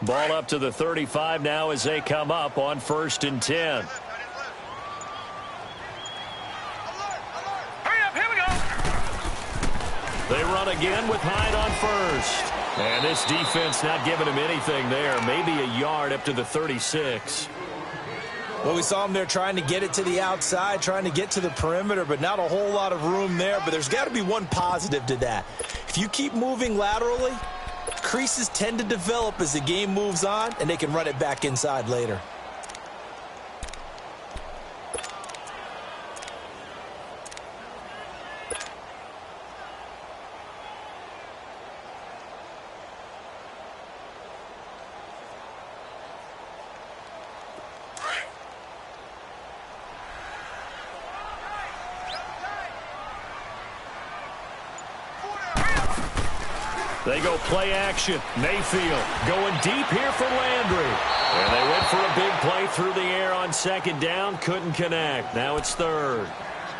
Ball up to the 35 now as they come up on 1st and 10. Hurry up, here we go. They run again with Hyde on first. And this defense not giving him anything there. Maybe a yard up to the 36. Well, we saw him there trying to get it to the outside, trying to get to the perimeter, but not a whole lot of room there. But there's got to be one positive to that. If you keep moving laterally, creases tend to develop as the game moves on, and they can run it back inside later. They go play action. Mayfield going deep here for Landry. And they went for a big play through the air on 2nd down. Couldn't connect. Now it's 3rd.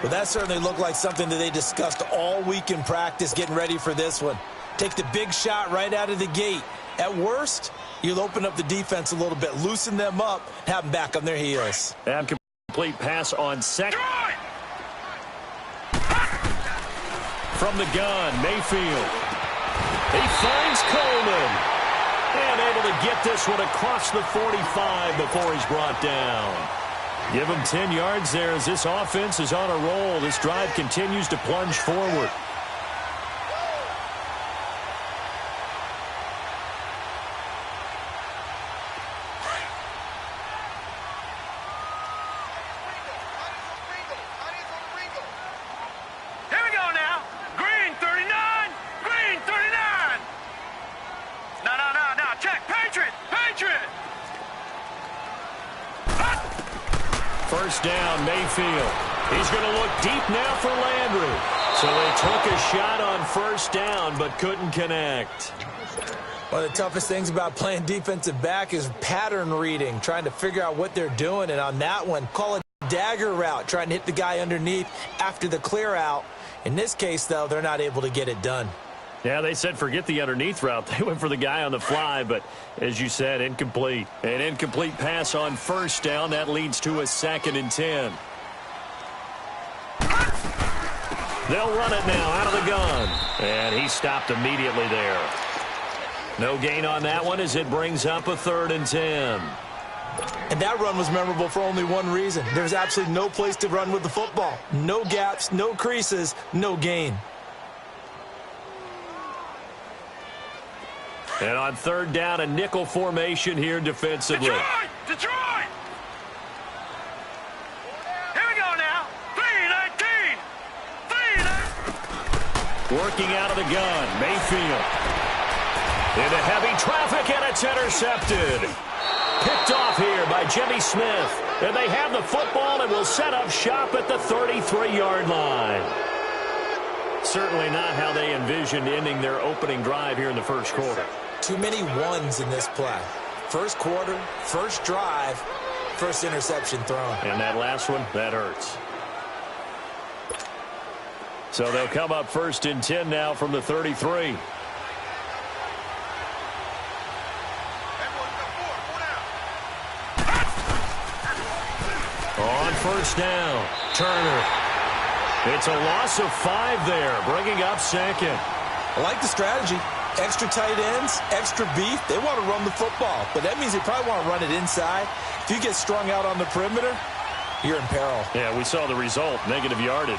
Well, that certainly looked like something that they discussed all week in practice getting ready for this one. Take the big shot right out of the gate. At worst, you'll open up the defense a little bit, loosen them up, have them back on their heels. And complete pass on 2nd. From the gun, Mayfield. He finds Coleman. And able to get this one across the 45 before he's brought down. Give him 10 yards there as this offense is on a roll. This drive continues to plunge forward. First down, Mayfield. He's going to look deep now for Landry. So they took a shot on 1st down but couldn't connect. One of the toughest things about playing defensive back is pattern reading, trying to figure out what they're doing. And on that one, call it dagger route, trying to hit the guy underneath after the clear out. In this case, though, they're not able to get it done. Yeah, they said forget the underneath route. They went for the guy on the fly, but as you said, incomplete. An incomplete pass on 1st down. That leads to a 2nd and 10. They'll run it now out of the gun. And he stopped immediately there. No gain on that one as it brings up a 3rd and 10. And that run was memorable for only one reason. There's absolutely no place to run with the football. No gaps, no creases, no gain. And on 3rd down, a nickel formation here defensively. Detroit! Here we go now. 3-19. Working out of the gun, Mayfield. Into heavy traffic, and it's intercepted. Picked off here by Jimmy Smith. And they have the football and will set up shop at the 33-yard line. Certainly not how they envisioned ending their opening drive here in the 1st quarter. Too many ones in this play. 1st quarter, 1st drive, 1st interception thrown. And that last one, that hurts. So they'll come up 1st and 10 now from the 33. On 1st down, Turner. It's a loss of 5 there, bringing up 2nd. I like the strategy. Extra tight ends, extra beef. They want to run the football, but that means they probably want to run it inside. If you get strung out on the perimeter, you're in peril. Yeah, we saw the result, negative yardage.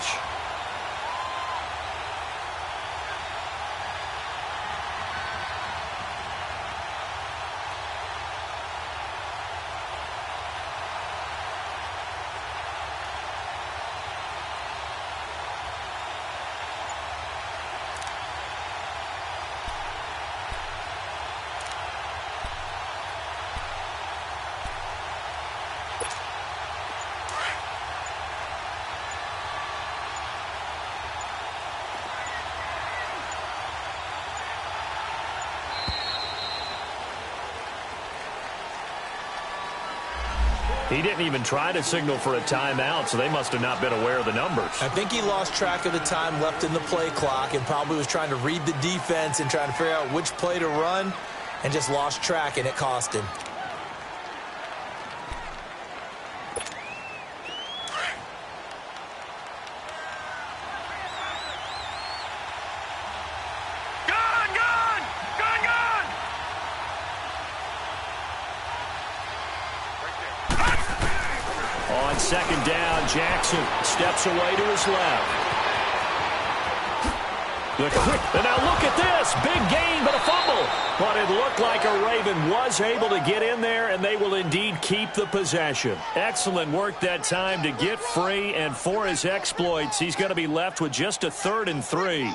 He didn't even try to signal for a timeout, so they must have not been aware of the numbers. I think he lost track of the time left in the play clock and probably was trying to read the defense and trying to figure out which play to run. and just lost track, and it cost him. On second down, Jackson steps away to his left. And now look at this. Big gain, but a fumble. But it looked like a Raven was able to get in there, and they will indeed keep the possession. Excellent work that time to get free, and for his exploits, he's going to be left with just a 3rd and 3.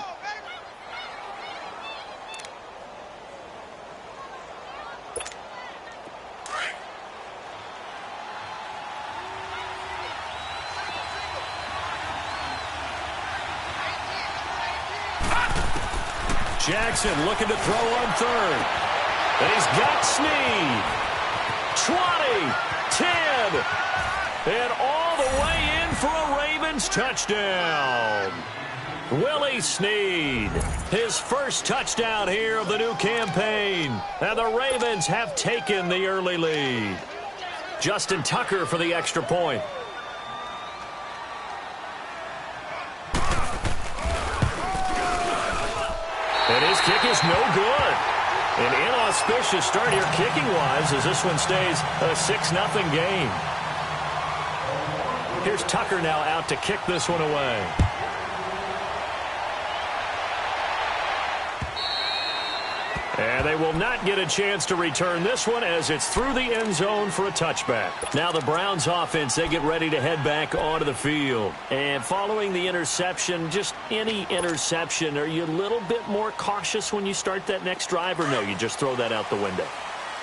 Jackson looking to throw on 3rd. And he's got Snead. 20, 10, and all the way in for a Ravens touchdown. Willie Snead, his first touchdown here of the new campaign. And the Ravens have taken the early lead. Justin Tucker for the extra point. And his kick is no good. An inauspicious start here kicking-wise as this one stays a 6-0 game. Here's Tucker now out to kick this one away. And they will not get a chance to return this one as it's through the end zone for a touchback. Now the Browns offense, they get ready to head back onto the field. And following the interception, just any interception, are you a little bit more cautious when you start that next drive, or no, you just throw that out the window?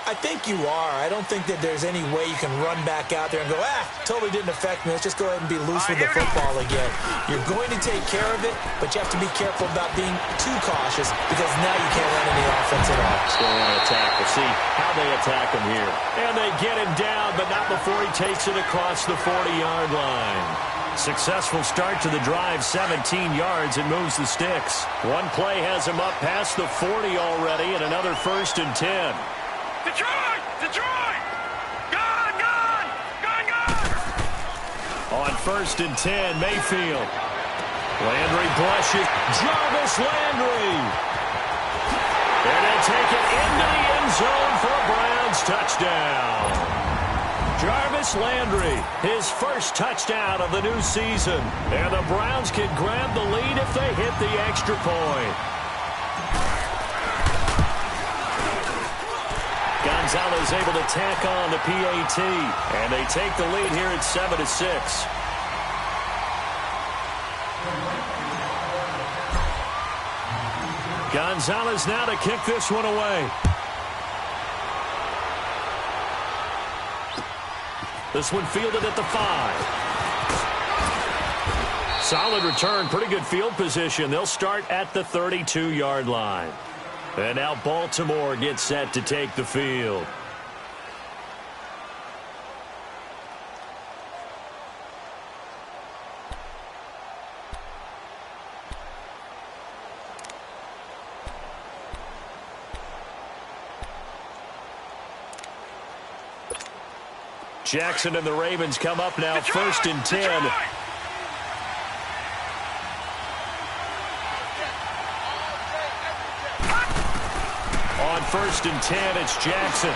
I think you are. I don't think that there's any way you can run back out there and go, totally didn't affect me. Let's just go ahead and be loose with the football again. You're going to take care of it, but you have to be careful about being too cautious because now you can't run any offense at all. Still on attack. We'll see how they attack him here. And they get him down, but not before he takes it across the 40-yard line. Successful start to the drive, 17 yards, and moves the sticks. One play has him up past the 40 already, and another 1st and 10. Detroit! Detroit! Gone! Gone! Gone! Gone! On 1st and 10, Mayfield. Landry brushes. Jarvis Landry. And they take it into the end zone for a Browns touchdown. Jarvis Landry, his first touchdown of the new season. And the Browns can grab the lead if they hit the extra point. Gonzalez able to tack on the PAT, and they take the lead here at 7-6. Gonzalez now to kick this one away. This one fielded at the 5. Solid return, pretty good field position. They'll start at the 32-yard line. And now Baltimore gets set to take the field. Jackson and the Ravens come up now, 1st and 10. On 1st and 10, it's Jackson.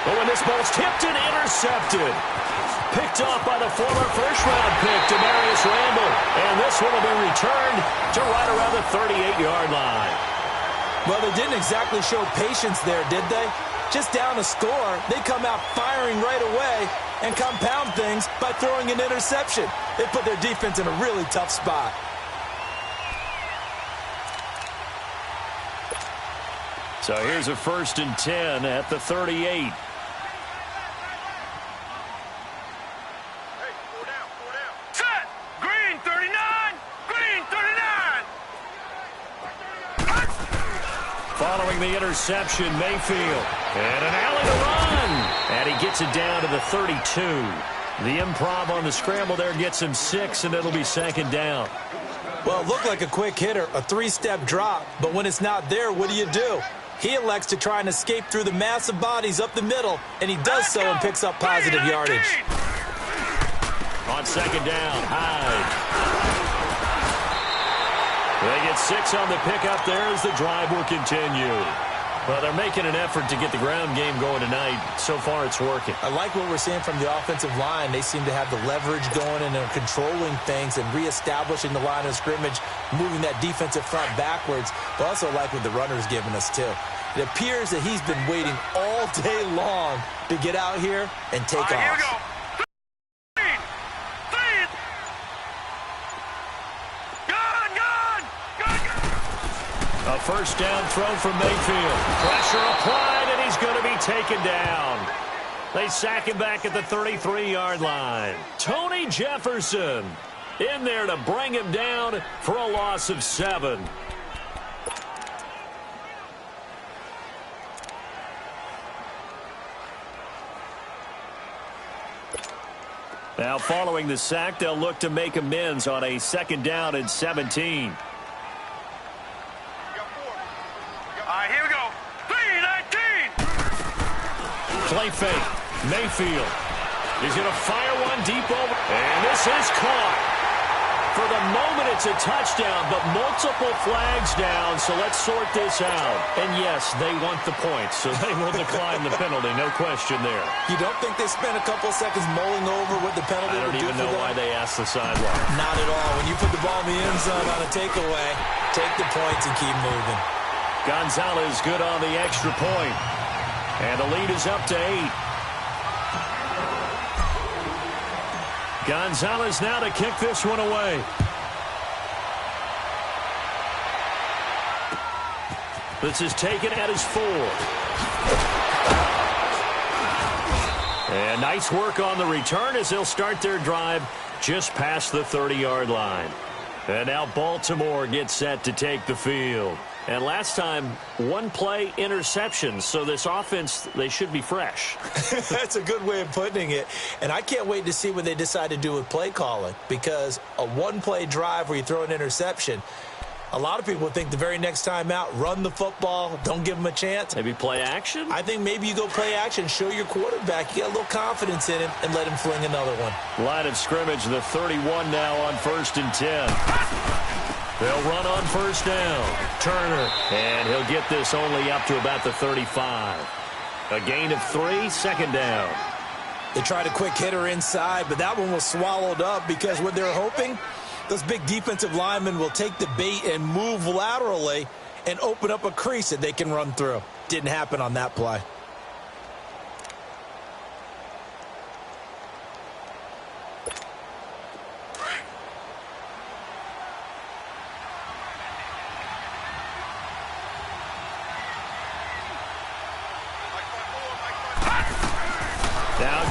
But when this ball's tipped and intercepted. Picked off by the former first-round pick, Demarius Randall. And this one will be returned to right around the 38-yard line. Well, they didn't exactly show patience there, did they? Just down a score, they come out firing right away and compound things by throwing an interception. They put their defense in a really tough spot. So here's a 1st and 10 at the 38. Set! Green 39! Green 39! Following the interception, Mayfield. And an alley to run. And he gets it down to the 32. The improv on the scramble there gets him 6, and it'll be 2nd down. Well, it looked like a quick hitter, a 3-step drop. But when it's not there, what do? He elects to try and escape through the massive bodies up the middle, and he does so and picks up positive yardage. On second down, Hyde. They get 6 on the pickup there as the drive will continue. Well, they're making an effort to get the ground game going tonight. So far, it's working. I like what we're seeing from the offensive line. They seem to have the leverage going and are controlling things and reestablishing the line of scrimmage, moving that defensive front backwards. But also like what the runner's giving us, too. It appears that he's been waiting all day long to get out here and take off. Here we go. A first down throw from Mayfield. Pressure applied, and he's going to be taken down. They sack him back at the 33-yard line. Tony Jefferson in there to bring him down for a loss of 7. Now following the sack, they'll look to make amends on a second down and 17. Here we go. 3-19. Play fake. Mayfield. He's going to fire one deep over. And this is caught. For the moment, it's a touchdown, but multiple flags down, so let's sort this out. And yes, they want the points, so they will decline the penalty. No question there. You don't think they spent a couple seconds mulling over what the penalty would do for them? I don't even know why they asked the sideline. Not at all. When you put the ball in the end zone on a takeaway, take the points and keep moving. Gonzalez good on the extra point. And the lead is up to 8. Gonzalez now to kick this one away. This is taken at his 4. And nice work on the return as they'll start their drive just past the 30-yard line. And now Baltimore gets set to take the field. And last time, 1 play interception. So this offense, they should be fresh. That's a good way of putting it. And I can't wait to see what they decide to do with play calling. Because a 1-play drive where you throw an interception, a lot of people think the very next time out, run the football, don't give them a chance. Maybe play action? I think maybe you go play action, show your quarterback. You got a little confidence in him, and let him fling another one. Line of scrimmage, the 31 now on 1st and 10. They'll run on first down. Turner, and he'll get this only up to about the 35. A gain of 3, second down. They tried a quick hitter inside, but that one was swallowed up because what they're hoping, those big defensive linemen will take the bait and move laterally and open up a crease that they can run through. Didn't happen on that play.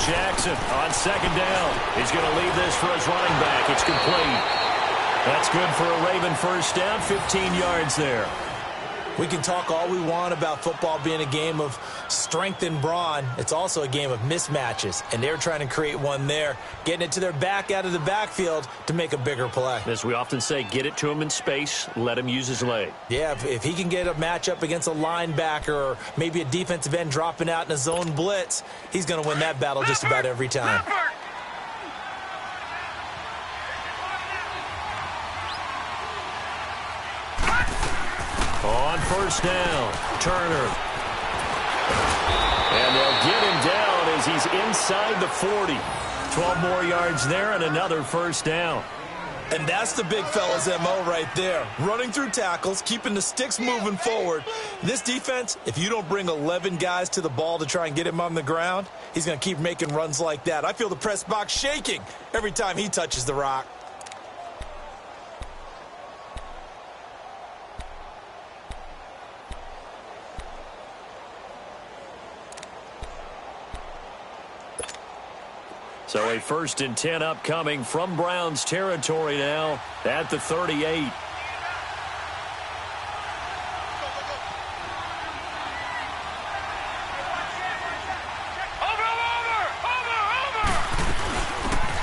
Jackson on second down. He's going to leave this for his running back. It's complete. That's good for a Raven first down, 15 yards there. We can talk all we want about football being a game of strength and brawn. It's also a game of mismatches, and they're trying to create one there, getting it to their back out of the backfield to make a bigger play. As we often say, get it to him in space, let him use his leg. Yeah, if he can get a matchup against a linebacker or maybe a defensive end dropping out in a zone blitz, he's going to win that battle just about every time. On first down, Turner. And they'll get him down as he's inside the 40. 12 more yards there and another first down. And that's the big fella's MO right there. Running through tackles, keeping the sticks moving forward. This defense, if you don't bring 11 guys to the ball to try and get him on the ground, he's going to keep making runs like that. I feel the press box shaking every time he touches the rock. So a 1st and 10 upcoming from Browns territory now at the 38.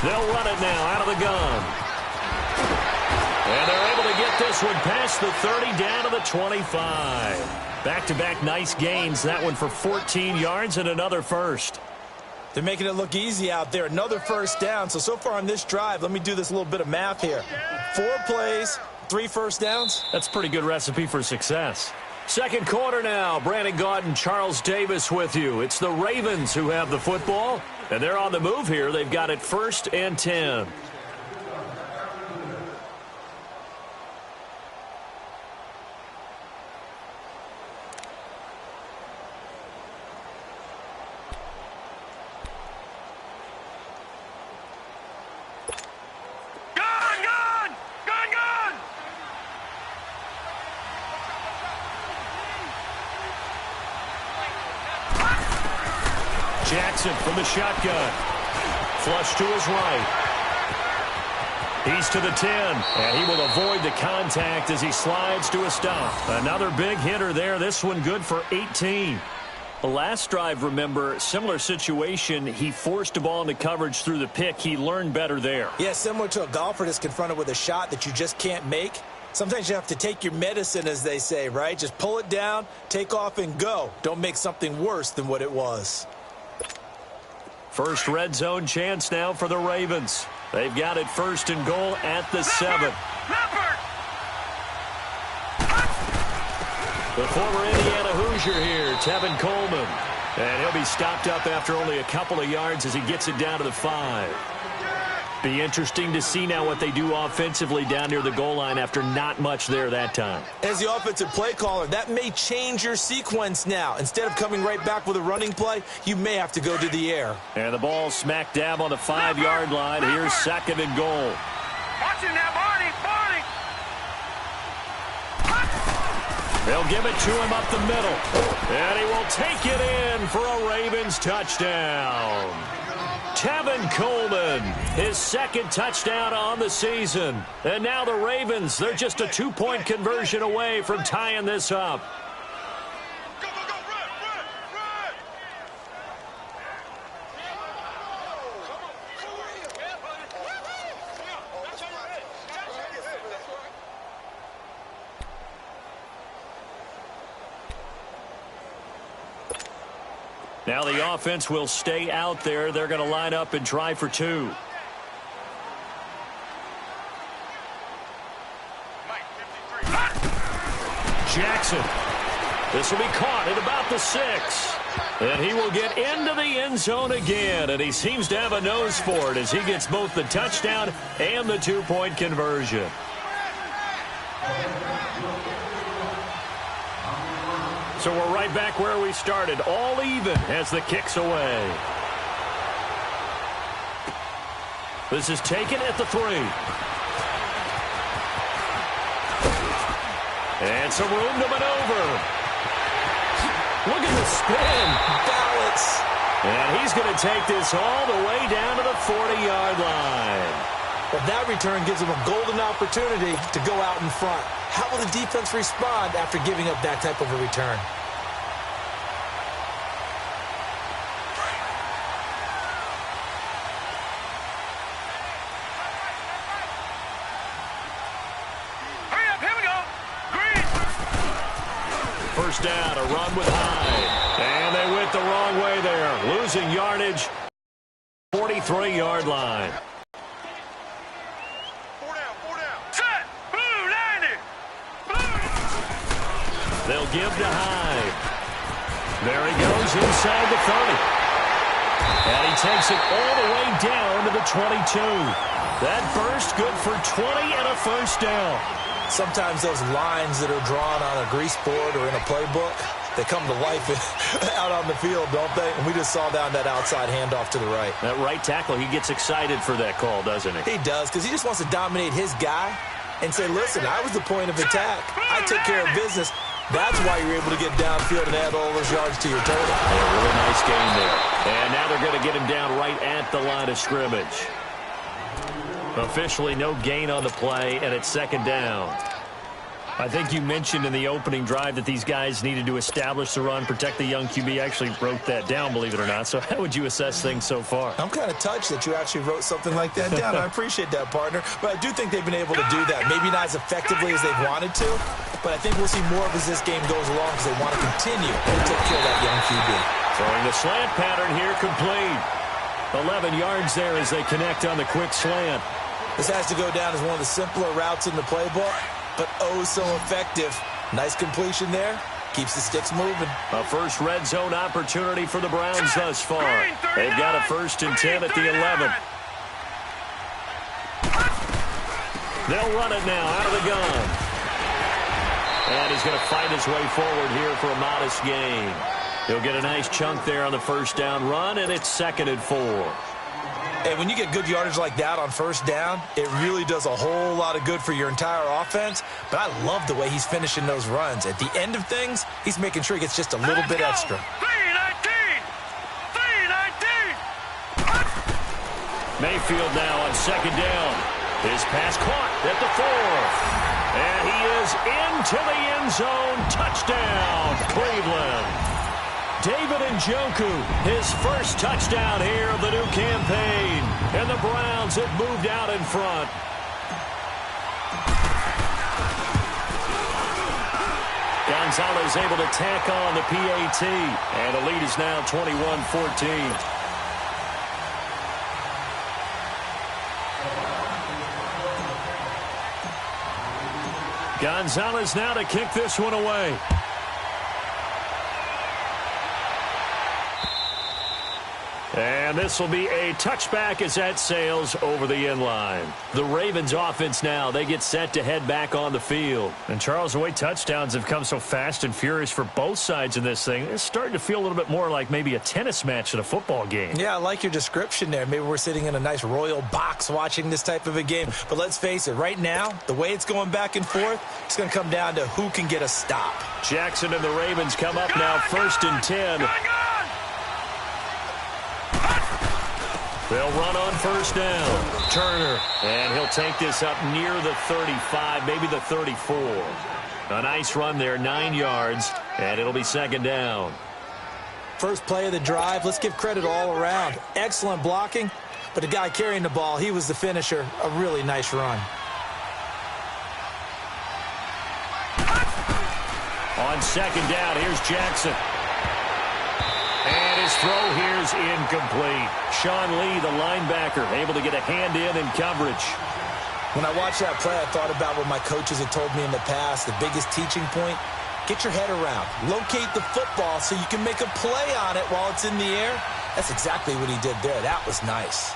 They'll run it now out of the gun. And they're able to get get this one past the 30 down to the 25. Back-to-back nice gains. That one for 14 yards and another first. They're making it look easy out there. Another first down. So far on this drive, let me do this little bit of math here. 4 plays, 3 first downs. That's a pretty good recipe for success. Second quarter now. Brandon Gaudin, Charles Davis with you. It's the Ravens who have the football, and they're on the move here. They've got it 1st and 10. Jackson from the shotgun. Flush to his right. He's to the 10, and he will avoid the contact as he slides to a stop. Another big hitter there. This one good for 18. The last drive, remember, similar situation. He forced a ball into coverage through the pick. He learned better there. Yeah, similar to a golfer that's confronted with a shot that you just can't make. Sometimes you have to take your medicine, as they say, right? Just pull it down, take off, and go. Don't make something worse than what it was. First red zone chance now for the Ravens. They've got it 1st and goal at the 7. The former Indiana Hoosier here, Tevin Coleman. And he'll be stopped up after only a couple of yards as he gets it down to the 5. Be interesting to see now what they do offensively down near the goal line after not much there that time. As the offensive play caller, that may change your sequence now. Instead of coming right back with a running play, you may have to go to the air. And the ball smack dab on the 5-yard line. Here's 2nd and goal. Watch him now, Barney. They'll give it to him up the middle. And he will take it in for a Ravens touchdown. Tevin Coleman, his 2nd touchdown on the season. And now the Ravens, they're just a 2-point conversion away from tying this up. Go, run. Now the offense will stay out there. They're going to line up and try for 2. Jackson. This will be caught at about the 6. And he will get into the end zone again. And he seems to have a nose for it as he gets both the touchdown and the 2-point conversion. So we're right back where we started, all even as the kick's away. This is taken at the 3. And some room to maneuver. Look at the spin. Balance. And he's going to take this all the way down to the 40-yard line. But that return gives him a golden opportunity to go out in front. How will the defense respond after giving up that type of a return? Hurry up, here we go. Green. First down, a run with Hyde. And they went the wrong way there. Losing yardage, 43-yard line. They'll give to Hyde. There he goes inside the 30. And he takes it all the way down to the 22. That burst good for 20 and a first down. Sometimes those lines that are drawn on a grease board or in a playbook, they come to life out on the field, don't they? And we just saw down that outside handoff to the right. That right tackle, he gets excited for that call, doesn't he? He does, because he just wants to dominate his guy and say, listen, I was the point of attack. I took care of business. That's why you're able to get downfield and add all those yards to your total. And a really nice game there. And now they're going to get him down right at the line of scrimmage. Officially no gain on the play, and it's 2nd down. I think you mentioned in the opening drive that these guys needed to establish the run, protect the young QB. I actually wrote that down, believe it or not. So how would you assess things so far? I'm kind of touched that you actually wrote something like that down. I appreciate that, partner. But I do think they've been able to do that. Maybe not as effectively as they've wanted to, but I think we'll see more of as this game goes along because they want to continue to take care of that young QB. Throwing the slant pattern here complete. 11 yards there as they connect on the quick slant. This has to go down as one of the simpler routes in the playbook, but oh so effective. Nice completion there. Keeps the sticks moving. A first red zone opportunity for the Browns thus far. They've got a 1st and 10 at the 11. They'll run it now out of the gun. And he's going to fight his way forward here for a modest gain. He'll get a nice chunk there on the first down run, and it's 2nd and 4. And when you get good yardage like that on first down, it really does a whole lot of good for your entire offense. But I love the way he's finishing those runs. At the end of things, he's making sure he gets just a little bit extra. 3-19. Mayfield now on 2nd down. His pass caught at the 4th. And he is into the end zone. Touchdown, Cleveland. David Njoku, his first touchdown here of the new campaign. And the Browns have moved out in front. Gonzalez able to tack on the PAT. And the lead is now 21-14. Gonzalez now to kick this one away. And this will be a touchback as that sails over the end line. The Ravens offense now, they get set to head back on the field. And Charles, the way touchdowns have come so fast and furious for both sides in this thing, it's starting to feel a little bit more like maybe a tennis match at a football game. Yeah, I like your description there. Maybe we're sitting in a nice royal box watching this type of a game. But let's face it, right now, the way it's going back and forth, it's going to come down to who can get a stop. Jackson and the Ravens come up now 1st and 10. They'll run on first down. Turner, and he'll take this up near the 35, maybe the 34. A nice run there, 9 yards, and it'll be 2nd down. First play of the drive, let's give credit all around. Excellent blocking, but the guy carrying the ball, he was the finisher. A really nice run. On 2nd down, here's Jackson. And his throw here's incomplete. Sean Lee, the linebacker, able to get a hand in coverage. When I watched that play, I thought about what my coaches had told me in the past. The biggest teaching point, get your head around. Locate the football so you can make a play on it while it's in the air. That's exactly what he did there. That was nice.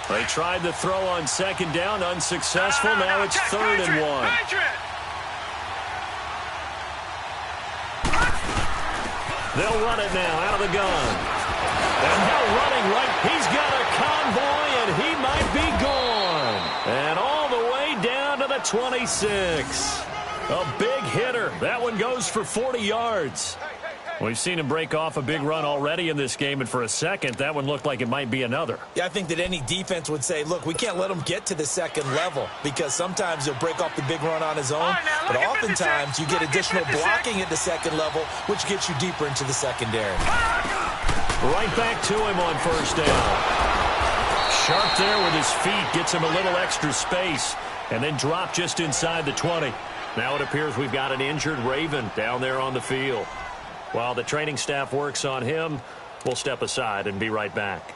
They tried the throw on 2nd down, unsuccessful. Now it's 3rd and 1. They'll run it now out of the gun. And now running right. He's got a convoy, and he might be gone. And all the way down to the 26. A big hitter. That one goes for 40 yards. We've seen him break off a big run already in this game, and for a second, that one looked like it might be another. Yeah, I think that any defense would say, look, we can't let him get to the 2nd level because sometimes he'll break off the big run on his own, but oftentimes you get additional blocking at the 2nd level, which gets you deeper into the secondary. Right back to him on first down. Sharp there with his feet, gets him a little extra space, and then drop just inside the 20. Now it appears we've got an injured Raven down there on the field. While the training staff works on him, we'll step aside and be right back.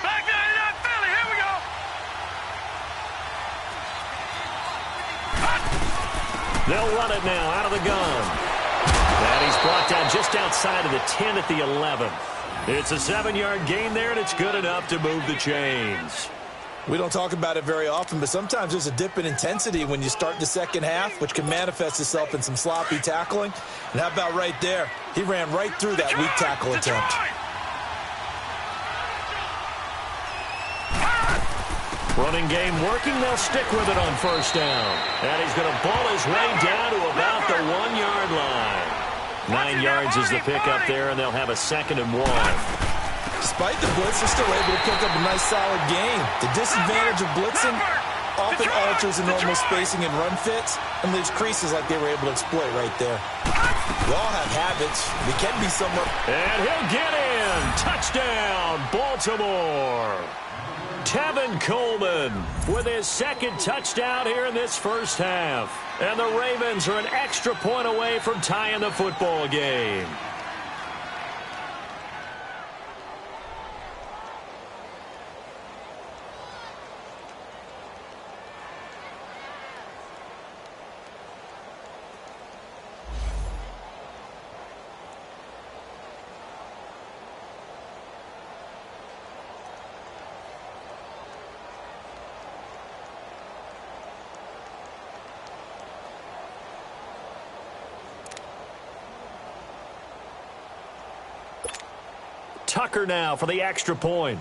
Back there in that Philly. Here we go. They'll run it now out of the gun. And he's brought down just outside of the 10 at the 11. It's a 7-yard gain there, and it's good enough to move the chains. We don't talk about it very often, but sometimes there's a dip in intensity when you start the second half, which can manifest itself in some sloppy tackling. And how about right there? He ran right through that weak tackle attempt. Running game working. They'll stick with it on first down. And he's going to ball his way down to about the 1-yard line. 9 yards is the pickup there, and they'll have a 2nd and 1. Despite the blitz, they're still able to pick up a nice solid gain. The disadvantage of blitzing often alters the normal spacing and run fits and leaves creases like they were able to exploit right there. We all have habits. We can be somewhat... And he'll get in. Touchdown, Baltimore. Tevin Coleman with his 2nd touchdown here in this first half. And the Ravens are an extra point away from tying the football game. Tucker now for the extra point.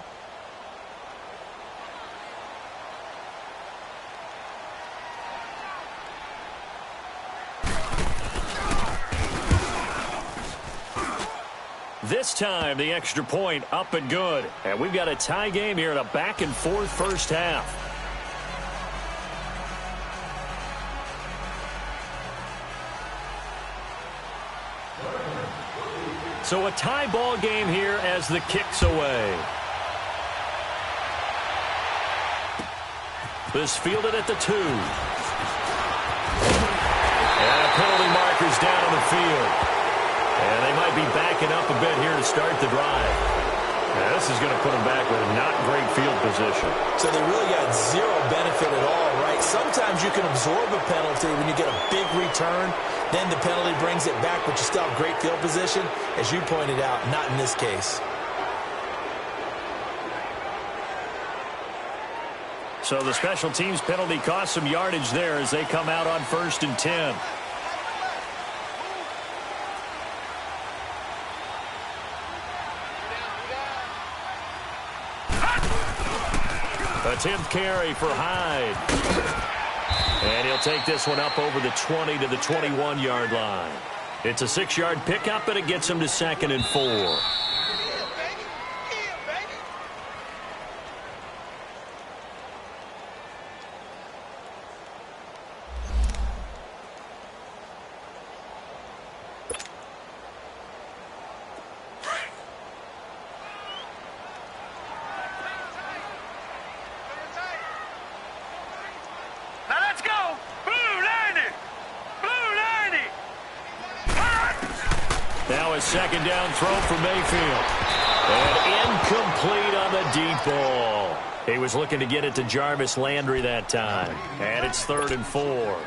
This time, the extra point up and good. And we've got a tie game here in a back-and-forth first half. So a tie ball game here as the kick's away. This fielded at the 2. And a penalty marker's down on the field. And they might be backing up a bit here to start the drive. Now, this is going to put them back with not great field position. So they really got zero benefit at all, right? Sometimes you can absorb a penalty when you get a big return. Then the penalty brings it back, but you still have great field position. As you pointed out, not in this case. So the special teams penalty cost some yardage there as they come out on 1st and 10. A 10th carry for Hyde. And he'll take this one up over the 20 to the 21-yard line. It's a 6-yard pickup, and it gets him to 2nd and 4. Now a 2nd down throw for Mayfield. And incomplete on the deep ball. He was looking to get it to Jarvis Landry that time. And it's 3rd and 4.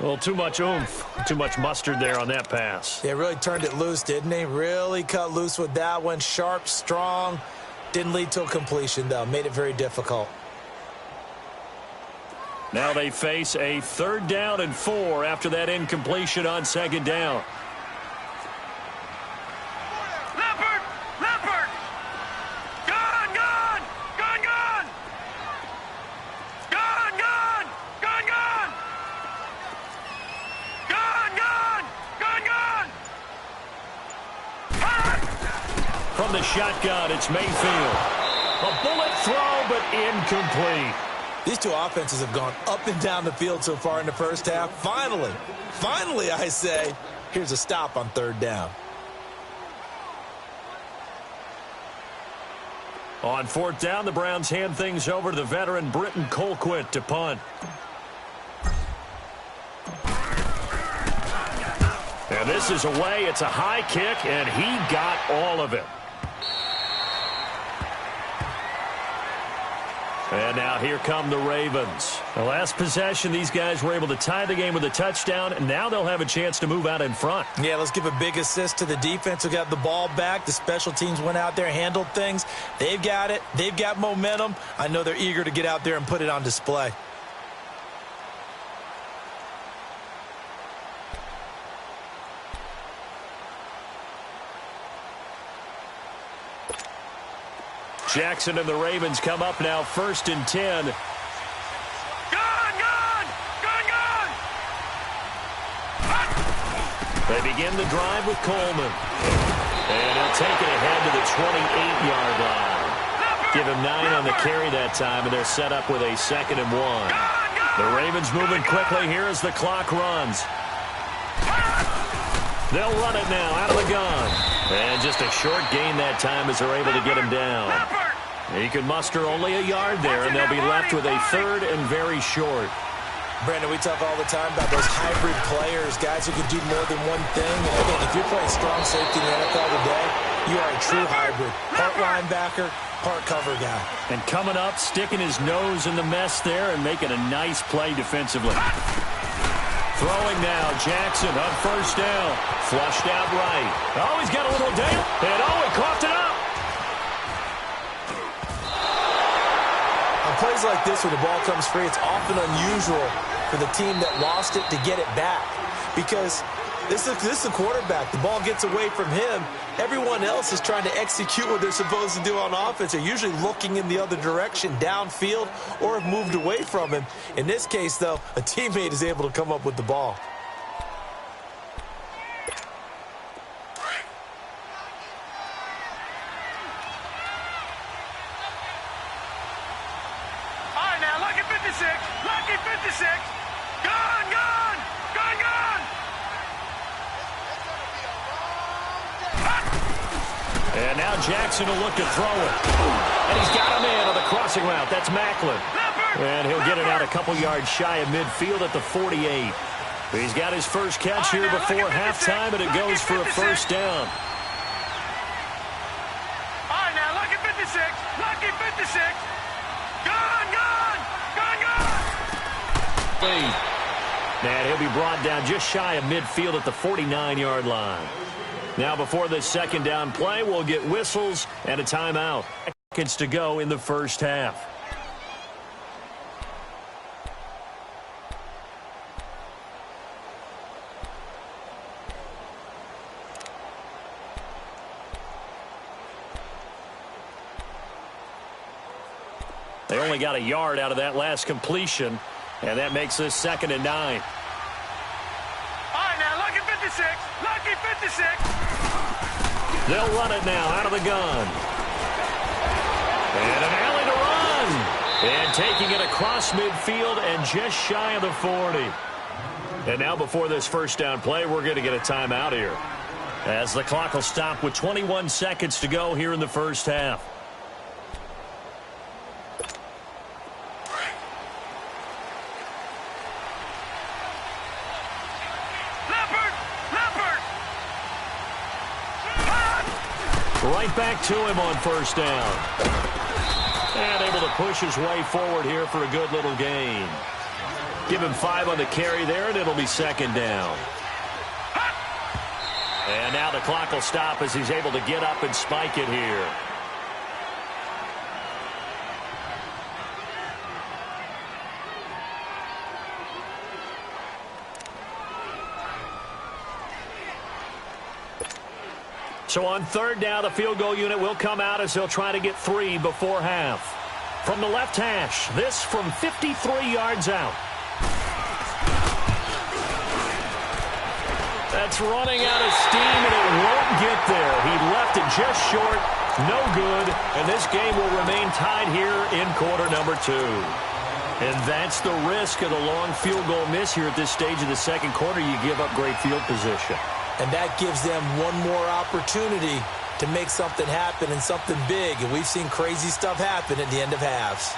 Well, too much oomph, too much mustard there on that pass. They really turned it loose, didn't they? Really cut loose with that one. Sharp, strong. Didn't lead to a completion, though. Made it very difficult. Now they face a 3rd down and 4 after that incompletion on 2nd down. From the shotgun, it's Mayfield. A bullet throw, but incomplete. These two offenses have gone up and down the field so far in the first half. Finally, I say, here's a stop on 3rd down. On 4th down, the Browns hand things over to the veteran Britton Colquitt to punt. And this is away. It's a high kick, and he got all of it. And now here come the Ravens. The last possession, these guys were able to tie the game with a touchdown, and now they'll have a chance to move out in front. Yeah, let's give a big assist to the defense who got the ball back. The special teams went out there, handled things. They've got it. They've got momentum. I know they're eager to get out there and put it on display. Jackson and the Ravens come up now 1st and 10. Gone! They begin the drive with Coleman. And he'll take it ahead to the 28-yard line. Give him 9 on the carry that time, and they're set up with a 2nd and 1. The Ravens moving quickly here as the clock runs. They'll run it now out of the gun. And just a short gain that time as they're able to get him down. He can muster only a yard there, and they'll be left with a 3rd and very short. Brandon, we talk all the time about those hybrid players, guys who can do more than one thing. And I think if you're playing strong safety in the NFL today, you are a true hybrid. Part linebacker, part cover guy. And coming up, sticking his nose in the mess there and making a nice play defensively. Throwing now, Jackson on 1st down. Flushed out right. Oh, he's got a little dale. And he coughed it up. On plays like this, when the ball comes free, it's often unusual for the team that lost it to get it back. Because this is the quarterback. The ball gets away from him. Everyone else is trying to execute what they're supposed to do on offense. They're usually looking in the other direction, downfield, or have moved away from him. In this case, though, a teammate is able to come up with the ball. Lucky 56. Gone, gone, gone, gone. And now Jackson will look to throw it. And he's got him in on the crossing route. That's Macklin. And he'll get it out a couple yards shy of midfield at the 48. He's got his first catch here before halftime, and it goes for a 1st down. All right, now, lucky 56. Lucky 56. Gone, gone, gone, gone. And he'll be brought down just shy of midfield at the 49-yard line. Now before this 2nd down play, we'll get whistles and a timeout. Seconds to go in the first half. They only got a yard out of that last completion, and that makes this 2nd and 9. All right, now, lucky 56. Lucky 56. They'll run it now out of the gun. And an alley to run. And taking it across midfield and just shy of the 40. And now before this 1st down play, we're going to get a timeout here, as the clock will stop with 21 seconds to go here in the first half. Right back to him on 1st down. And able to push his way forward here for a good little gain. Give him 5 on the carry there, and it'll be 2nd down. And now the clock will stop as he's able to get up and spike it here. So on 3rd down, the field goal unit will come out as they'll try to get 3 before half. From the left hash, this from 53 yards out. That's running out of steam, and it won't get there. He left it just short, no good, and this game will remain tied here in quarter number 2. And that's the risk of the long field goal miss here at this stage of the 2nd quarter. You give up great field position. And that gives them one more opportunity to make something happen and something big. And we've seen crazy stuff happen at the end of halves.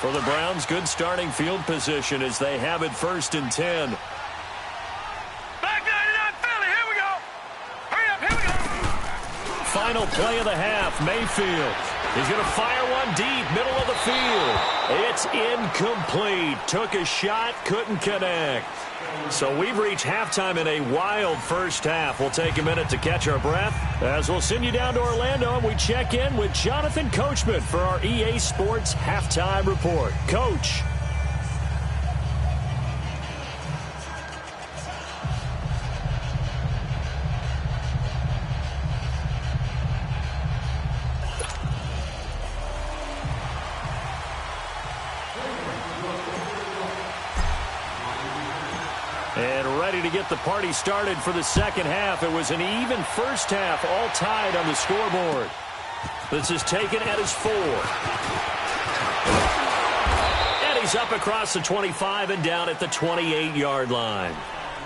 For the Browns, good starting field position as they have it 1st and 10. Back 99 Philly, here we go. Hurry up, here we go. Final play of the half, Mayfield. He's going to fire one deep, middle of the field. It's incomplete. Took a shot, couldn't connect. So we've reached halftime in a wild first half. We'll take a minute to catch our breath as we'll send you down to Orlando and we check in with Jonathan Coachman for our EA Sports Halftime Report. Coach. to get the party started for the second half. It was an even first half, all tied on the scoreboard. This is taken at his 4. And he's up across the 25 and down at the 28-yard line.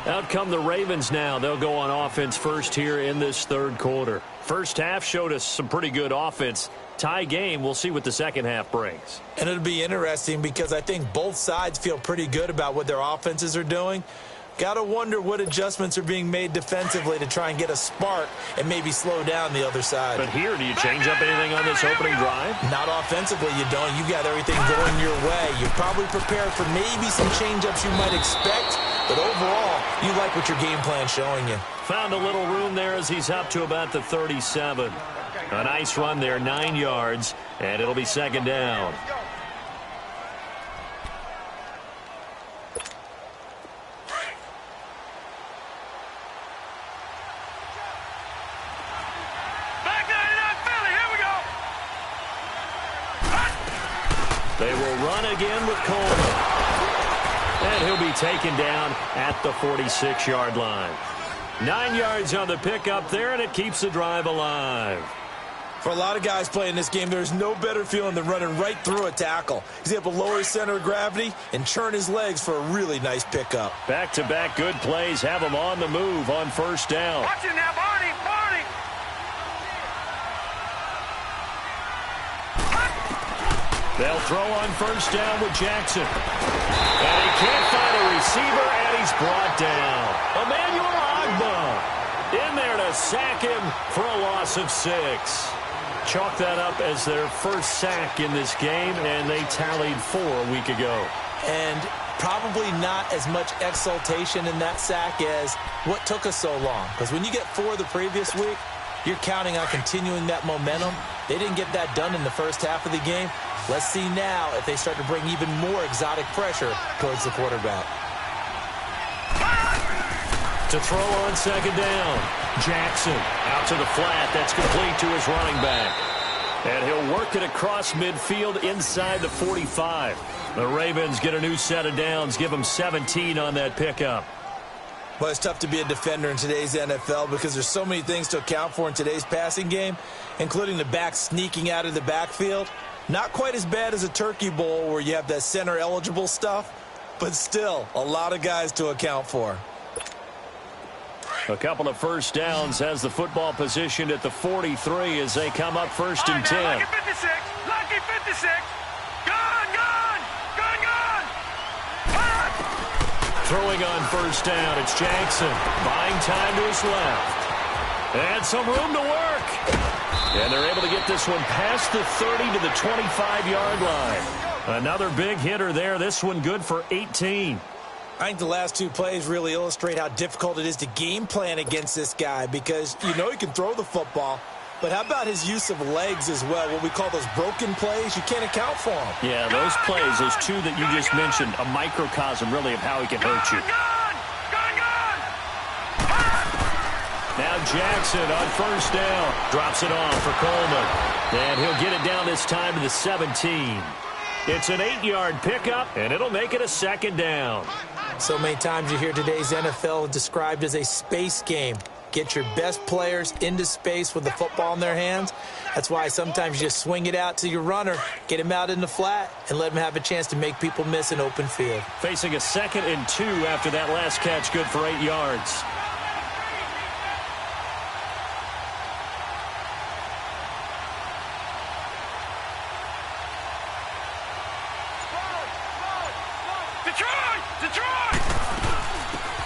Out come the Ravens now. They'll go on offense first here in this third quarter. First half showed us some pretty good offense. Tie game. We'll see what the second half brings. And it'll be interesting because I think both sides feel pretty good about what their offenses are doing. Got to wonder what adjustments are being made defensively to try and get a spark and maybe slow down the other side. But here, do you change up anything on this opening drive? Not offensively, you don't. You got everything going your way. You're probably prepared for maybe some change-ups you might expect, but overall, you like what your game plan's showing you. Found a little room there as he's up to about the 37. A nice run there, 9 yards, and it'll be second down. They will run again with Coleman. And he'll be taken down at the 46-yard line. 9 yards on the pickup there, and it keeps the drive alive. For a lot of guys playing this game, there's no better feeling than running right through a tackle. He's able to lower his center of gravity and churn his legs for a really nice pickup. Back-to-back good plays have him on the move on first down. Watch it now, Barney, Barney. They'll throw on first down with Jackson. And he can't find a receiver, and he's brought down. Emmanuel Ogbah in there to sack him for a loss of 6. Chalk that up as their first sack in this game, and they tallied 4 a week ago. And probably not as much exultation in that sack as what took us so long. Because when you get 4 the previous week, you're counting on continuing that momentum. They didn't get that done in the first half of the game. Let's see now if they start to bring even more exotic pressure towards the quarterback. To throw on second down, Jackson out to the flat. That's complete to his running back. And he'll work it across midfield inside the 45. The Ravens get a new set of downs, give them 17 on that pickup. Well, it's tough to be a defender in today's NFL because there's so many things to account for in today's passing game, including the back sneaking out of the backfield. Not quite as bad as a turkey bowl where you have that center-eligible stuff, but still a lot of guys to account for. A couple of first downs has the football positioned at the 43 as they come up first and 10. Lucky 56, lucky 56. Gone, gone, gone, gone. Throwing on first down, it's Jackson. Buying time to his left. And some room to work. And they're able to get this one past the 30 to the 25-yard line. Another big hitter there. This one good for 18. I think the last 2 plays really illustrate how difficult it is to game plan against this guy because you know he can throw the football, but how about his use of legs as well? What we call those broken plays, you can't account for them. Yeah, those plays, those 2 that you just mentioned, a microcosm really of how he can hurt you. Now Jackson on first down. Drops it off for Coleman. And he'll get it down this time to the 17. It's an 8-yard pickup, and it'll make it a second down. So many times you hear today's NFL described as a space game. Get your best players into space with the football in their hands. That's why sometimes you just swing it out to your runner, get him out in the flat, and let him have a chance to make people miss an open field. Facing a 2nd and 2 after that last catch, good for 8 yards.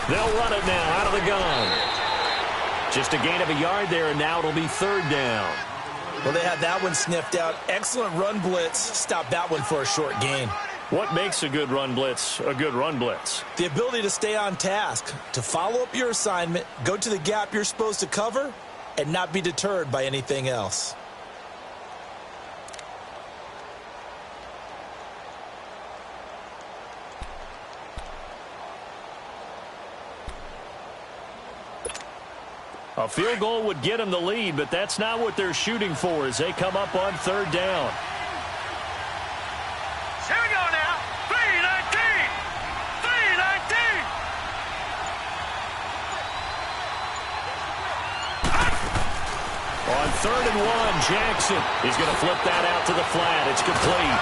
They'll run it now out of the gun. Just a gain of a yard there, and now it'll be 3rd down. Well, they had that one sniffed out. Excellent run blitz. Stop that one for a short gain. What makes a good run blitz a good run blitz? The ability to stay on task, to follow up your assignment, go to the gap you're supposed to cover, and not be deterred by anything else. A field goal would get them the lead, but that's not what they're shooting for as they come up on 3rd down. Here we go now. 3-19. 3-19. On 3rd and 1, Jackson is going to flip that out to the flat. It's complete.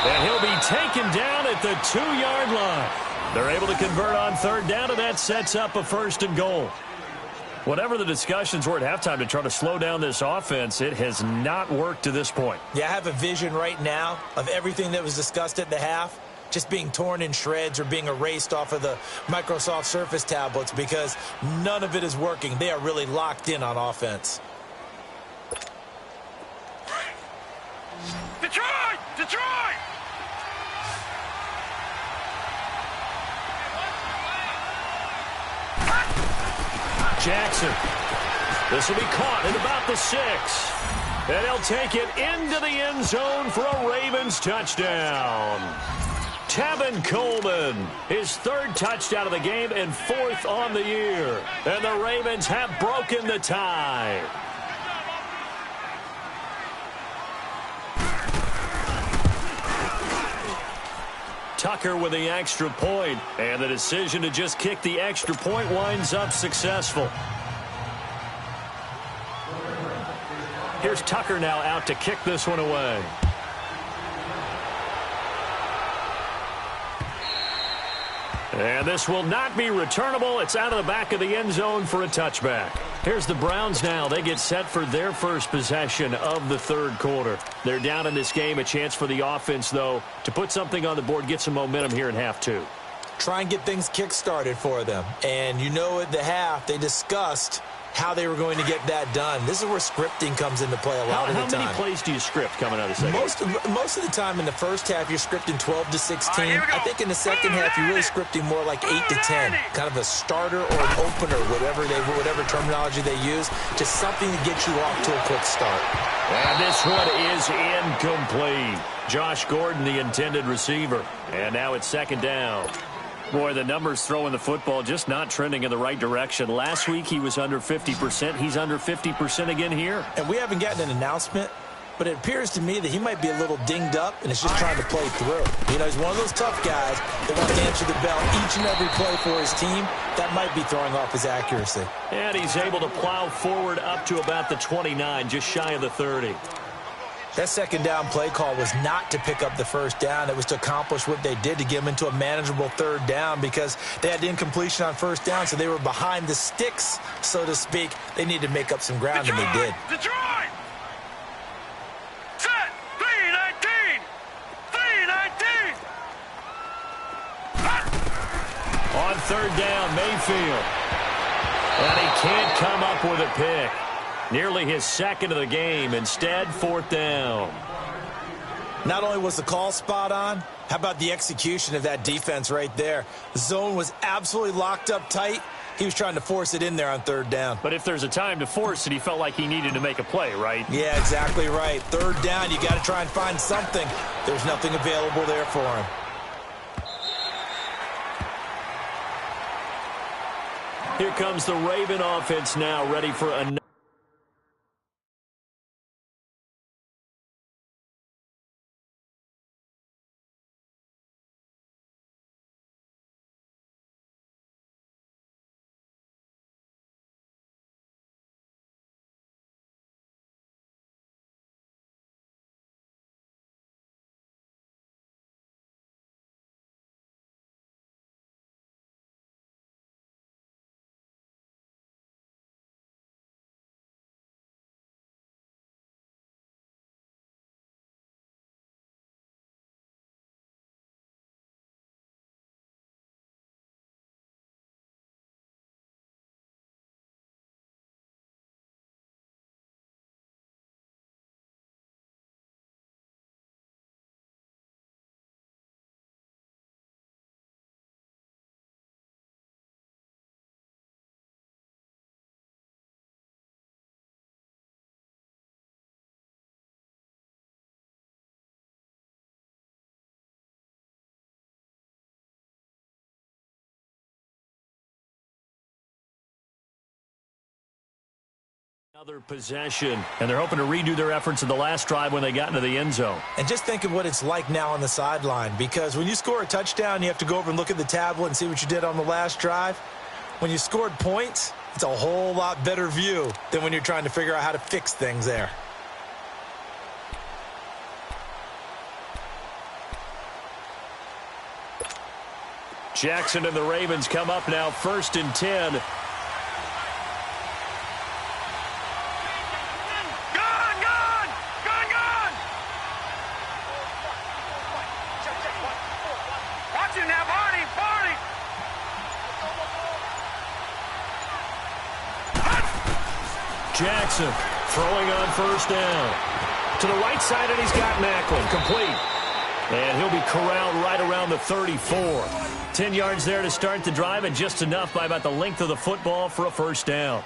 And he'll be taken down at the 2-yard line. They're able to convert on 3rd down, and that sets up a 1st and goal. Whatever the discussions were at halftime to try to slow down this offense, it has not worked to this point. Yeah, I have a vision right now of everything that was discussed at the half just being torn in shreds or being erased off of the Microsoft Surface tablets because none of it is working. They are really locked in on offense. Detroit! Detroit! Jackson. This will be caught at about the 6. And he'll take it into the end zone for a Ravens touchdown. Tevin Coleman, his 3rd touchdown of the game and 4th on the year. And the Ravens have broken the tie. Tucker with the extra point, and the decision to just kick the extra point winds up successful. Here's Tucker now out to kick this one away. And this will not be returnable. It's out of the back of the end zone for a touchback. Here's the Browns now. They get set for their first possession of the 3rd quarter. They're down in this game. A chance for the offense, though, to put something on the board, get some momentum here in half 2. Try and get things kick-started for them. And you know at the half, they discussed how they were going to get that done. This is where scripting comes into play a lot of the time. How many plays do you script coming out of the second? Most of the time in the first half, you're scripting 12 to 16. I think in the second half, you're really scripting more like 8 to 10. Kind of a starter or an opener, whatever terminology they use. Just something to get you off to a quick start. And this one is incomplete. Josh Gordon, the intended receiver. And now it's 2nd down. Boy, the numbers throwing the football just not trending in the right direction. Last week he was under 50%. He's under 50% again here. And we haven't gotten an announcement, but it appears to me that he might be a little dinged up and is just trying to play through. You know, he's one of those tough guys that wants to answer the bell each and every play for his team. That might be throwing off his accuracy. And he's able to plow forward up to about the 29, just shy of the 30. That 2nd down play call was not to pick up the 1st down. It was to accomplish what they did to get them into a manageable 3rd down because they had incompletion on 1st down, so they were behind the sticks, so to speak. They needed to make up some ground, Detroit! and they did. Detroit! Set! 3-19! 3-19! On 3rd down, Mayfield. And he can't come up with a pick. Nearly his 2nd of the game. Instead, 4th down. Not only was the call spot on, how about the execution of that defense right there? The zone was absolutely locked up tight. He was trying to force it in there on 3rd down. But if there's a time to force it, he felt like he needed to make a play, right? Yeah, exactly right. 3rd down, you got to try and find something. There's nothing available there for him. Here comes the Raven offense now, ready for another. Another possession, and they're hoping to redo their efforts in the last drive when they got into the end zone. And just think of what it's like now on the sideline, because when you score a touchdown, you have to go over and look at the tablet and see what you did on the last drive. when you scored points, it's a whole lot better view than when you're trying to figure out how to fix things there. Jackson and the Ravens come up now 1st and 10. Gone, gone! Gone, gone! Watch it now, Barney! Barney! Jackson throwing on 1st down. To the right side, and he's got Macklin. Complete. And he'll be corralled right around the 34. 10 yards there to start the drive, and just enough by about the length of the football for a 1st down.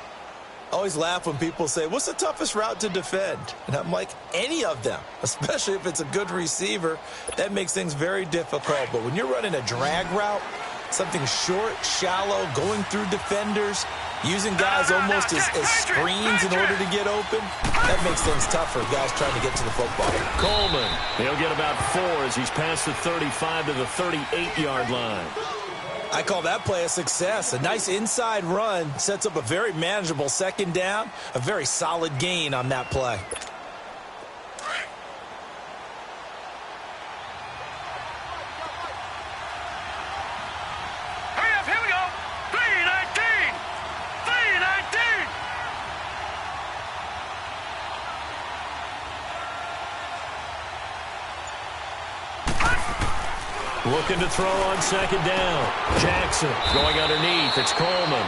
I always laugh when people say, what's the toughest route to defend? And I'm like, any of them, especially if it's a good receiver. That makes things very difficult. But when you're running a drag route, something short, shallow, going through defenders, using guys almost as screens in order to get open, that makes things tough for guys trying to get to the football. Coleman, he'll get about 4 as he's past the 35 to the 38-yard line. I call that play a success. A nice inside run sets up a very manageable 2nd down, a very solid gain on that play. Hurry up, here we go! 3:19! 3:19! Looking to throw on 2nd down. Jackson going underneath. It's Coleman.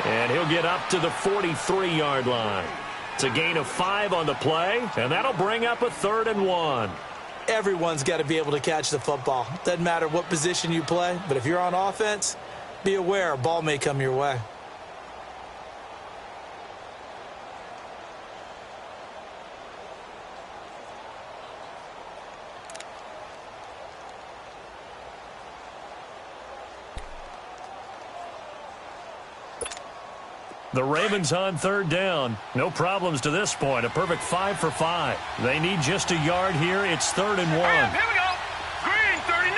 And he'll get up to the 43-yard line. It's a gain of 5 on the play, and that'll bring up a 3rd and 1. Everyone's got to be able to catch the football. Doesn't matter what position you play, but if you're on offense, be aware a ball may come your way. The Ravens on 3rd down. No problems to this point. A perfect 5 for 5. They need just a yard here. It's 3rd and 1. Here we go! Green 39!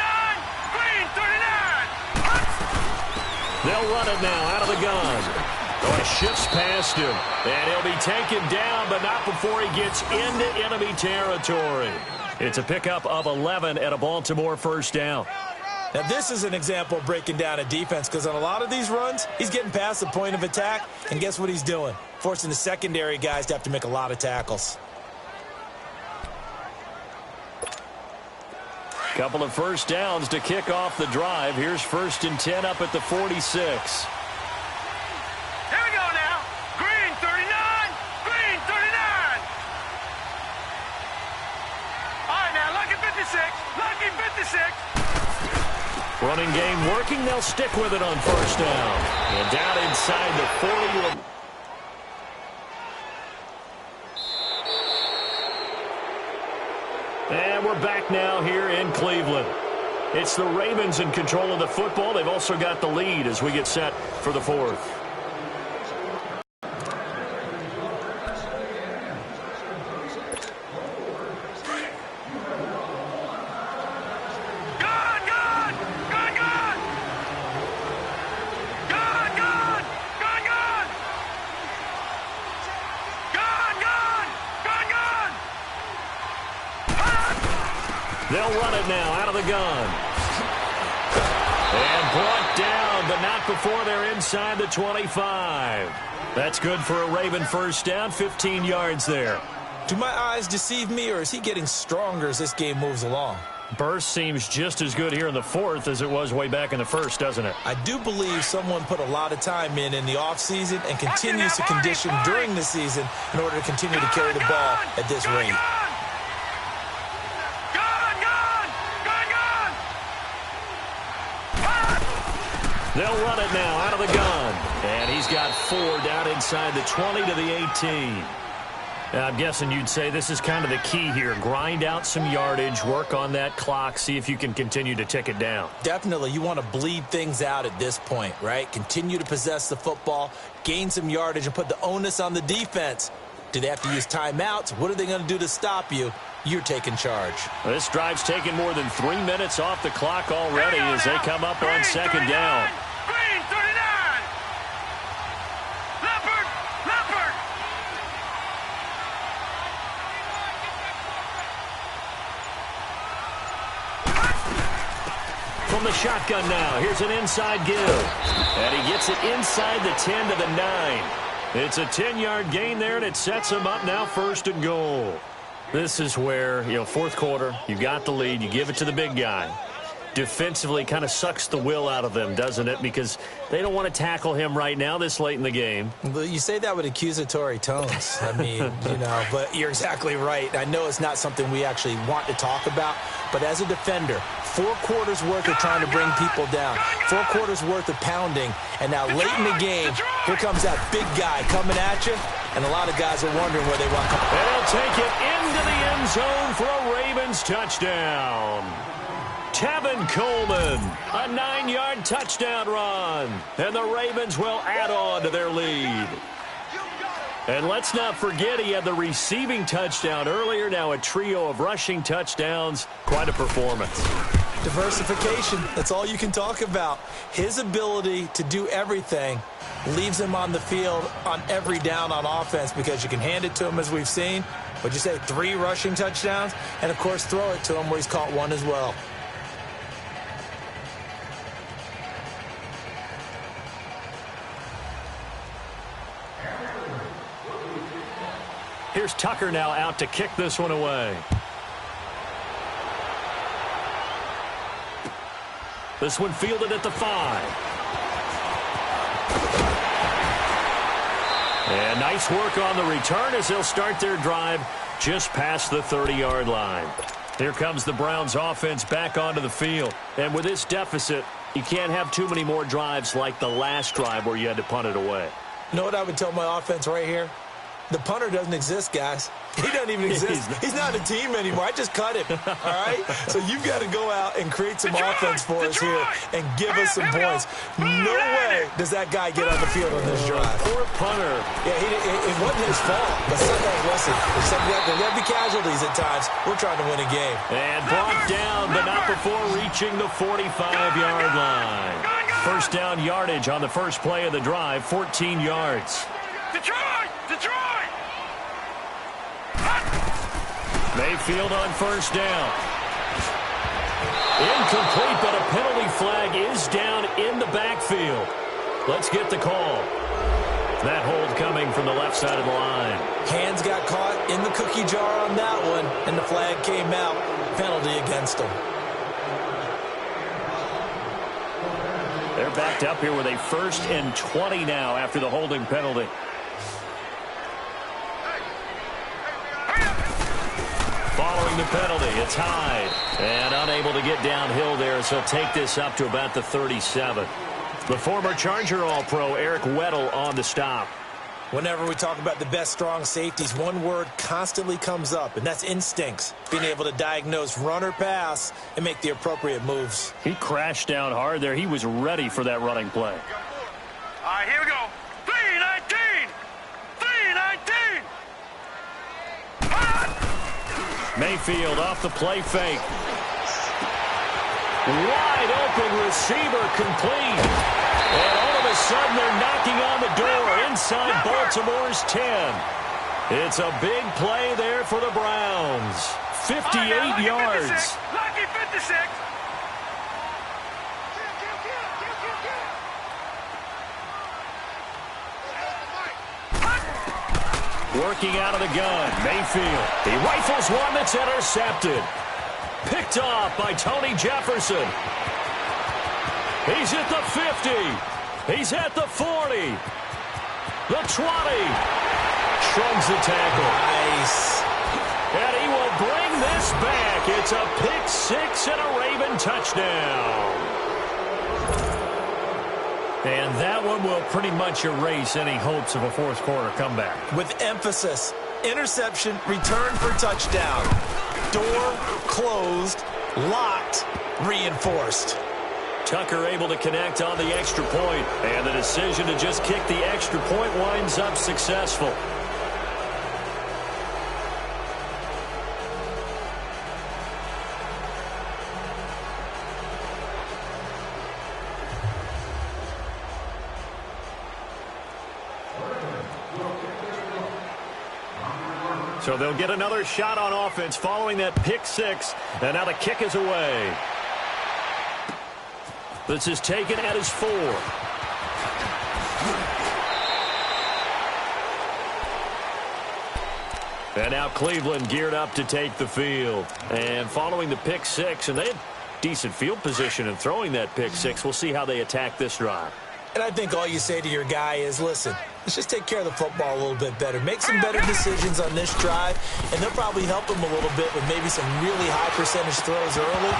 Green 39! They'll run it now out of the gun. Oh, it shifts past him. And he'll be taken down, but not before he gets into enemy territory. It's a pickup of 11 at a Baltimore 1st down. Now, this is an example of breaking down a defense, because on a lot of these runs, he's getting past the point of attack, and guess what he's doing? Forcing the secondary guys to have to make a lot of tackles. Couple of 1st downs to kick off the drive. Here's 1st and 10 up at the 46. Here we go now! Green 39! Green 39! All right, now, lucky 56! Lucky 56! Running game working. They'll stick with it on 1st down. And down inside the 40. And we're back now here in Cleveland. It's the Ravens in control of the football. They've also got the lead as we get set for the 4th. They'll run it now out of the gun. And brought down, but not before they're inside the 25. That's good for a Raven 1st down, 15 yards there. Do my eyes deceive me, or is he getting stronger as this game moves along? Burst seems just as good here in the 4th as it was way back in the 1st, doesn't it? I do believe someone put a lot of time in the offseason and continues to condition during the season in order to continue to carry the ball at this rate. They'll run it now out of the gun. And he's got 4 down inside the 20 to the 18. I'm guessing you'd say this is kind of the key here. Grind out some yardage, work on that clock, see if you can continue to tick it down. Definitely. You want to bleed things out at this point, right? Continue to possess the football, gain some yardage, and put the onus on the defense. Do they have to use timeouts? What are they going to do to stop you? You're taking charge. This drive's taken more than 3 minutes off the clock already as they come up on 2nd down. Green 39! from the shotgun now. Here's an inside give. And he gets it inside the 10 to the 9. It's a 10-yard gain there, and it sets him up now 1st and goal. This is where, fourth quarter, you got the lead, you give it to the big guy. Defensively kind of sucks the will out of them, doesn't it? Because they don't want to tackle him right now this late in the game. But you say that with accusatory tones. I mean, but you're exactly right. I know it's not something we actually want to talk about, but as a defender, 4 quarters worth of trying to bring people down, 4 quarters worth of pounding, and now late in the game, here comes that big guy coming at you, and a lot of guys are wondering where they want to come. And he'll take it into the end zone for a Ravens touchdown. Tevin Coleman, a 9-yard touchdown run. And the Ravens will add on to their lead. And let's not forget he had the receiving touchdown earlier. Now a trio of rushing touchdowns. Quite a performance. Diversification, that's all you can talk about. His ability to do everything leaves him on the field on every down on offense because you can hand it to him as we've seen. What'd you say, 3 rushing touchdowns? And, of course, throw it to him where he's caught 1 as well. Here's Tucker now out to kick this one away. This one fielded at the 5. And nice work on the return as they'll start their drive just past the 30-yard line. Here comes the Browns offense back onto the field. And with this deficit, you can't have too many more drives like the last drive where you had to punt it away. You know what I would tell my offense right here? The punter doesn't exist, guys. He doesn't even exist. He's not a team anymore. I just cut him, all right? So you've got to go out and create some offense for us here and give us some points. No way does that guy get on the field on this drive. Poor punter. Yeah, it wasn't his fault. But sometimes, listen, there's going to be casualties at times. We're trying to win a game. And brought down, but not before reaching the 45-yard line. First down yardage on the first play of the drive, 14 yards. Detroit! Detroit! Mayfield on first down. Incomplete, but a penalty flag is down in the backfield. Let's get the call. That hold coming from the left side of the line. Hands got caught in the cookie jar on that one, and the flag came out. Penalty against them. They're backed up here with a 1st and 20 now after the holding penalty. Following the penalty, it's Hyde. And unable to get downhill there, so take this up to about the 37. The former Charger All-Pro Eric Weddle on the stop. Whenever we talk about the best strong safeties, one word constantly comes up, and that's instincts. Being able to diagnose run or pass and make the appropriate moves. He crashed down hard there. He was ready for that running play. All right, here we go. 319! 319! Mayfield off the play fake. Wide open receiver complete. And all of a sudden they're knocking on the door inside Baltimore's 10. It's a big play there for the Browns. 58 yards. Lucky 56. Working out of the gun, Mayfield. He rifles one that's intercepted. Picked off by Tony Jefferson. He's at the 50. He's at the 40. The 20. Shrugs the tackle. Nice. And he will bring this back. It's a pick six and a Raven touchdown. And that one will pretty much erase any hopes of a fourth quarter comeback. With emphasis, interception, return for touchdown. Door closed, locked, reinforced. Tucker able to connect on the extra point, and the decision to just kick the extra point winds up successful. So they'll get another shot on offense following that pick six, and now the kick is away. This is taken at his 4. And now Cleveland geared up to take the field. And following the pick 6, and they had decent field position in throwing that pick 6. We'll see how they attack this drive. And I think all you say to your guy is, listen, let's just take care of the football a little bit better. Make some better decisions on this drive, and they'll probably help him a little bit with maybe some really high percentage throws early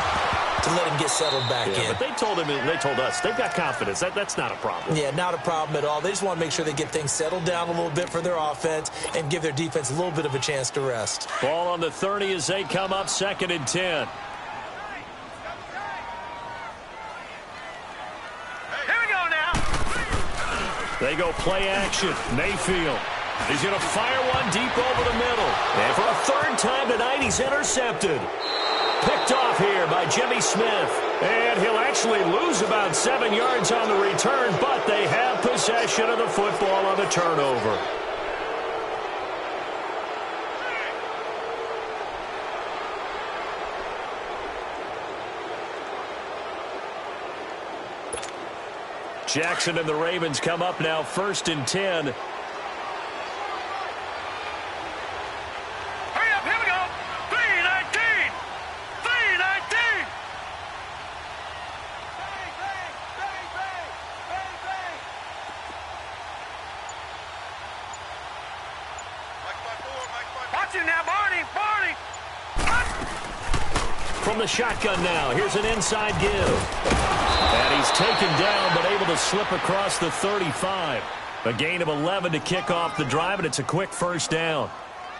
to let him get settled back in. But they told him, and they told us, they've got confidence. That's not a problem. Yeah, not a problem at all. They just want to make sure they get things settled down a little bit for their offense and give their defense a little bit of a chance to rest. Ball on the 30 as they come up 2nd and 10. They go play action. Mayfield. He's going to fire one deep over the middle. And for a 3rd time tonight, he's intercepted. Picked off here by Jimmy Smith. And he'll actually lose about 7 yards on the return, but they have possession of the football on the turnover. Jackson and the Ravens come up now 1st and 10. Hurry up, here we go. 3-19. 3-19. Watch it now, Barney. From the shotgun now, here's an inside give. And he's taken down, but able to slip across the 35. A gain of 11 to kick off the drive, and it's a quick 1st down.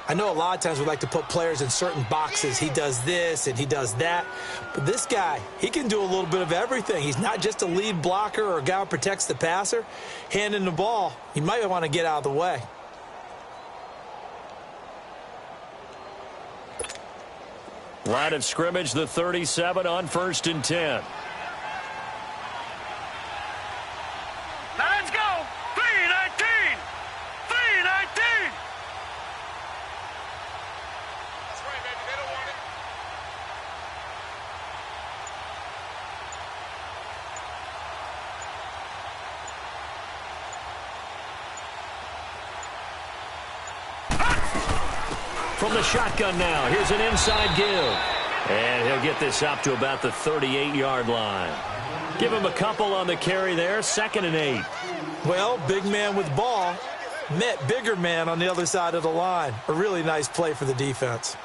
I know a lot of times we like to put players in certain boxes. He does this and he does that. But this guy, he can do a little bit of everything. He's not just a lead blocker or a guy who protects the passer. Handing the ball, he might want to get out of the way. Line of scrimmage, the 37 on 1st and 10. Now let's go. 3-19. 3-19. That's right, baby. They don't want it. From the shotgun now, here's an inside give. And he'll get this up to about the 38-yard line. Give him a couple on the carry there, 2nd and 8. Well, big man with ball met bigger man on the other side of the line. A really nice play for the defense.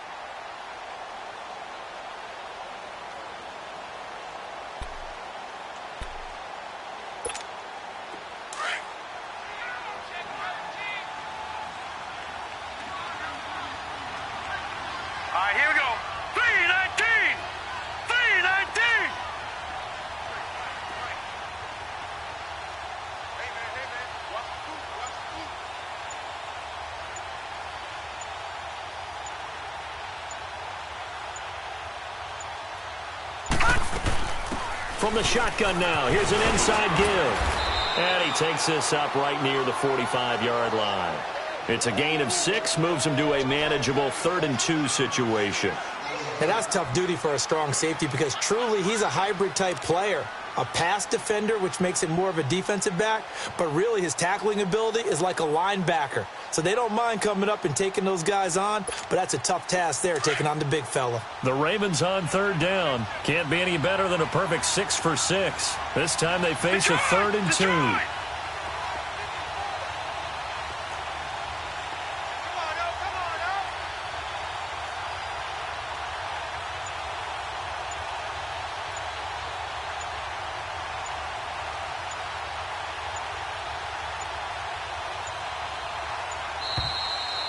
All right, here we go. 3-19. 3-19. Hey, man. Watch the boot. From the shotgun now, here's an inside give. And he takes this up right near the 45-yard line. It's a gain of 6, moves him to a manageable 3rd and 2 situation. And that's tough duty for a strong safety because truly he's a hybrid type player. A pass defender, which makes him more of a defensive back, but really his tackling ability is like a linebacker. So they don't mind coming up and taking those guys on, but that's a tough task there, taking on the big fella. The Ravens on 3rd down. Can't be any better than a perfect 6 for 6. This time they face a 3rd and 2.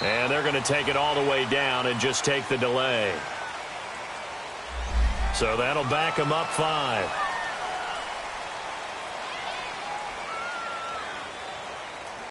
And they're going to take it all the way down and just take the delay. So that'll back them up 5.